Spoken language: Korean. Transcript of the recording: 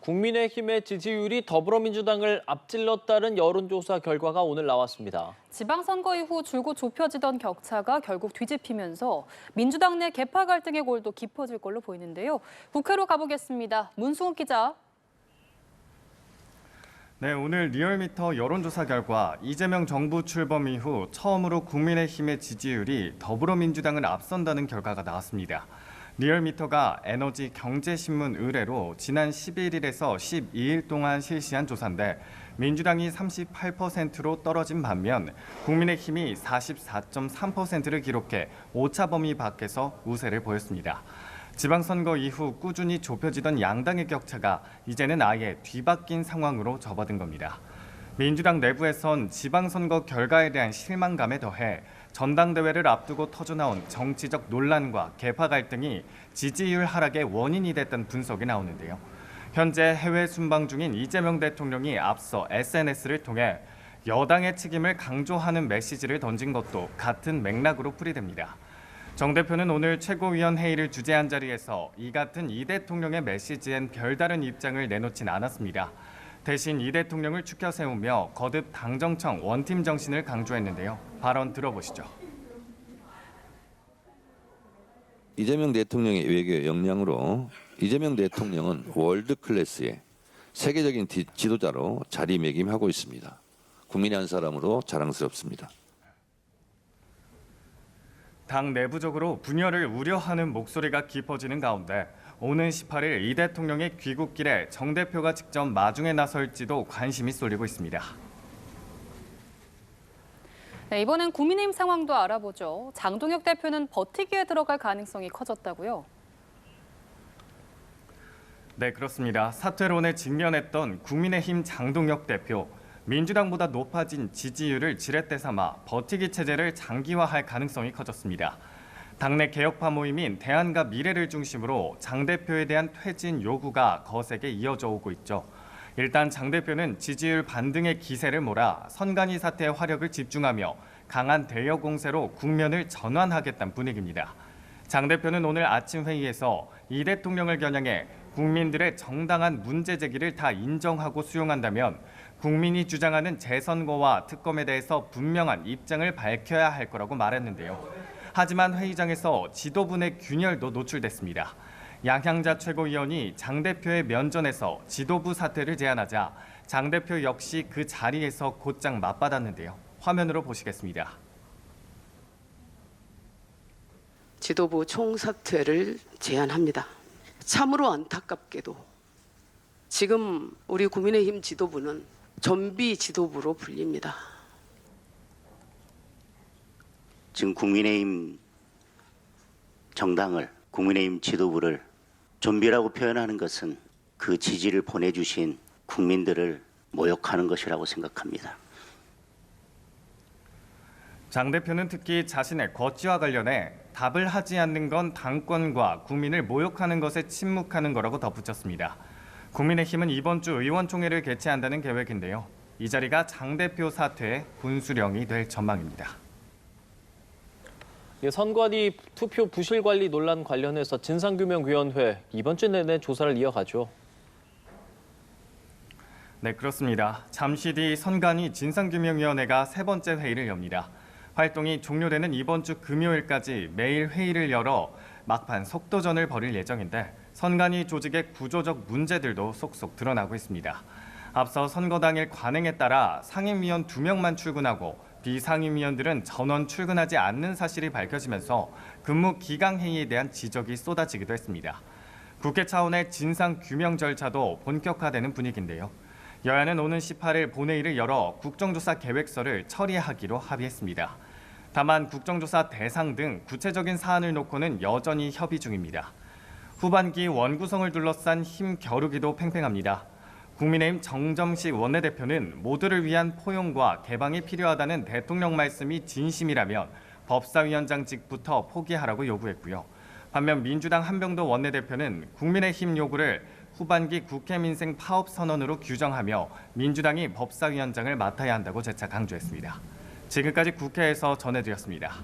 국민의힘의 지지율이 더불어민주당을 앞질렀다는 여론조사 결과가 오늘 나왔습니다. 지방선거 이후 줄곧 좁혀지던 격차가 결국 뒤집히면서 민주당 내 계파 갈등의 골도 깊어질 걸로 보이는데요. 국회로 가보겠습니다. 문승욱 기자. 네, 오늘 리얼미터 여론조사 결과 이재명 정부 출범 이후 처음으로 국민의힘의 지지율이 더불어민주당을 앞선다는 결과가 나왔습니다. 리얼미터가 에너지 경제신문 의뢰로 지난 11일에서 12일 동안 실시한 조사인데 민주당이 38%로 떨어진 반면 국민의힘이 44.3%를 기록해 오차 범위 밖에서 우세를 보였습니다. 지방선거 이후 꾸준히 좁혀지던 양당의 격차가 이제는 아예 뒤바뀐 상황으로 접어든 겁니다. 민주당 내부에선 지방선거 결과에 대한 실망감에 더해 전당대회를 앞두고 터져나온 정치적 논란과 계파 갈등이 지지율 하락의 원인이 됐다는 분석이 나오는데요. 현재 해외 순방 중인 이재명 대통령이 앞서 SNS를 통해 여당의 책임을 강조하는 메시지를 던진 것도 같은 맥락으로 풀이됩니다. 정 대표는 오늘 최고위원 회의를 주재한 자리에서 이 같은 이 대통령의 메시지엔 별다른 입장을 내놓진 않았습니다. 대신 이 대통령을 추켜 세우며 거듭 당정청 원팀 정신을 강조했는데요. 발언 들어보시죠. 이재명 대통령의 외교 역량으로 이재명 대통령은 월드 클래스의 세계적인 지도자로 자리매김하고 있습니다. 국민의 한 사람으로 자랑스럽습니다. 당 내부적으로 분열을 우려하는 목소리가 깊어지는 가운데 오는 18일 이 대통령의 귀국길에 정 대표가 직접 마중에 나설지도 관심이 쏠리고 있습니다. 네, 이번엔 국민의힘 상황도 알아보죠. 장동혁 대표는 버티기에 들어갈 가능성이 커졌다고요? 네, 그렇습니다. 사퇴론에 직면했던 국민의힘 장동혁 대표. 민주당보다 높아진 지지율을 지렛대 삼아 버티기 체제를 장기화할 가능성이 커졌습니다. 당내 개혁파 모임인 대안과 미래를 중심으로 장 대표에 대한 퇴진 요구가 거세게 이어져 오고 있죠. 일단 장 대표는 지지율 반등의 기세를 몰아 선관위 사태에 화력을 집중하며 강한 대여 공세로 국면을 전환하겠다는 분위기입니다. 장 대표는 오늘 아침 회의에서 이 대통령을 겨냥해 국민들의 정당한 문제 제기를 다 인정하고 수용한다면 국민이 주장하는 재선거와 특검에 대해서 분명한 입장을 밝혀야 할 거라고 말했는데요. 하지만 회의장에서 지도부 내 균열도 노출됐습니다. 양향자 최고위원이 장 대표의 면전에서 지도부 사퇴를 제안하자 장 대표 역시 그 자리에서 곧장 맞받았는데요. 화면으로 보시겠습니다. 지도부 총사퇴를 제안합니다. 참으로 안타깝게도 지금 우리 국민의힘 지도부는 좀비 지도부로 불립니다. 지금 국민의힘 정당을, 국민의힘 지도부를 좀비라고 표현하는 것은 그 지지를 보내주신 국민들을 모욕하는 것이라고 생각합니다. 장 대표는 특히 자신의 거취와 관련해 답을 하지 않는 건 당권과 국민을 모욕하는 것에 침묵하는 거라고 덧붙였습니다. 국민의힘은 이번 주 의원총회를 개최한다는 계획인데요. 이 자리가 장 대표 사퇴의 분수령이 될 전망입니다. 선관위 투표 부실 관리 논란 관련해서 진상규명위원회 이번 주 내내 조사를 이어가죠. 네, 그렇습니다. 잠시 뒤 선관위 진상규명위원회가 세 번째 회의를 엽니다. 활동이 종료되는 이번 주 금요일까지 매일 회의를 열어 막판 속도전을 벌일 예정인데 선관위 조직의 구조적 문제들도 속속 드러나고 있습니다. 앞서 선거 당일 관행에 따라 상임위원 2명만 출근하고 비상임위원들은 전원 출근하지 않는 사실이 밝혀지면서 근무 기강 행위에 대한 지적이 쏟아지기도 했습니다. 국회 차원의 진상규명 절차도 본격화되는 분위기인데요. 여야는 오는 18일 본회의를 열어 국정조사 계획서를 처리하기로 합의했습니다. 다만 국정조사 대상 등 구체적인 사안을 놓고는 여전히 협의 중입니다. 후반기 원구성을 둘러싼 힘 겨루기도 팽팽합니다. 국민의힘 정점식 원내대표는 모두를 위한 포용과 개방이 필요하다는 대통령 말씀이 진심이라면 법사위원장직부터 포기하라고 요구했고요. 반면 민주당 한병도 원내대표는 국민의힘 요구를 후반기 국회 민생 파업 선언으로 규정하며 민주당이 법사위원장을 맡아야 한다고 재차 강조했습니다. 지금까지 국회에서 전해드렸습니다.